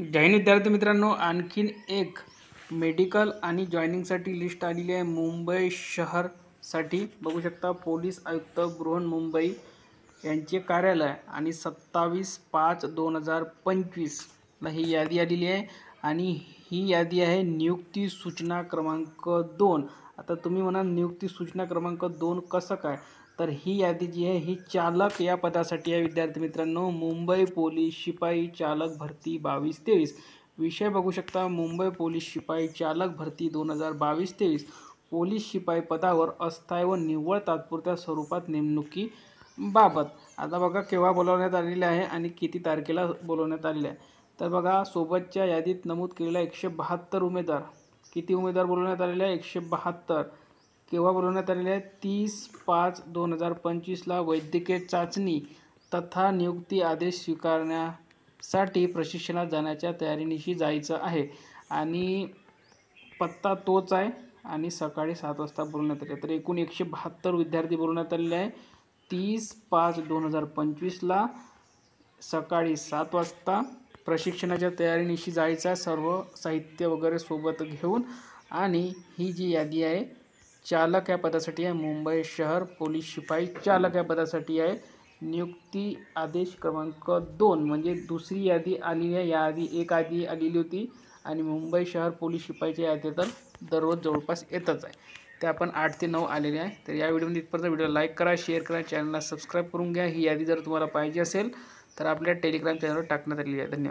जय हिंद विद्यार्थी मित्रांनो, आणखीन एक मेडिकल आणि जॉईनिंगसाठी लिस्ट आलेली आहे मुंबई शहरसाठी. बघू शकता पोलीस आयुक्त बृहन्मुंबई यांचे कार्यालय आणि 27/5/2025 ही यादी आलेली आहे आणि ही यादी आहे नियुक्ती सूचना क्रमांक 2. आता तुम्ही म्हणाल नियुक्ती सूचना क्रमांक 2 कसं काय? तर ही यादी जी आहे ही चालक या पदासाठी आहे विद्यार्थी मित्रांनो. मुंबई पोलीस शिपाई चालक भरती 22-23. विषय बघू शकता मुंबई पोलीस शिपाई चालक भरती 2022-23. पोलीस शिपाई पदावर अस्थायी व निव्वळ तात्पुरत्या स्वरूपात नेमणुकीबाबत. आता बघा केव्हा बोलवण्यात आलेले आहे आणि किती तारखेला बोलवण्यात आलेले आहे. तर बघा सोबतच्या यादीत नमूद केलेला 172 उमेदवार. किती उमेदवार बोलवण्यात आलेले आहे? 172. केव्हा बोलवण्यात आलेले आहे? 30/5/2025ला वैद्यकीय चाचणी तथा नियुक्ती आदेश स्वीकारण्यासाठी प्रशिक्षणात जाण्याच्या तयारीनिशी जायचं आहे आणि पत्ता तोच आहे आणि सकाळी 7 वाजता बोलवण्यात आले. तर एकूण 172 विद्यार्थी बोलवण्यात आलेले आहे. 30/5/2025ला सकाळी 7 वाजता प्रशिक्षणाच्या तयारीनिशी जायचं, सर्व साहित्य वगैरे सोबत घेऊन. आणि ही जी यादी आहे चालक या पदासाठी आहे, मुंबई शहर पोलीस शिपाई चालक या पदासाठी आहे. नियुक्ती आदेश क्रमांक 2 म्हणजे दुसरी यादी आली आहे. याआधी एक यादी आलेली होती आणि मुंबई शहर पोलीस शिपाईच्या यादी तर दररोज जवळपास येतच आहे. ते आपण 8 ते 9 आलेले आहे. तर या व्हिडिओमध्ये इथपर्यंत. व्हिडिओ लाईक करा, शेअर करा, चॅनलला सबस्क्राईब करून घ्या. ही यादी जर तुम्हाला पाहिजे असेल तर आपल्या टेलिग्राम चॅनलवर टाकण्यात आलेली आहे. धन्यवाद.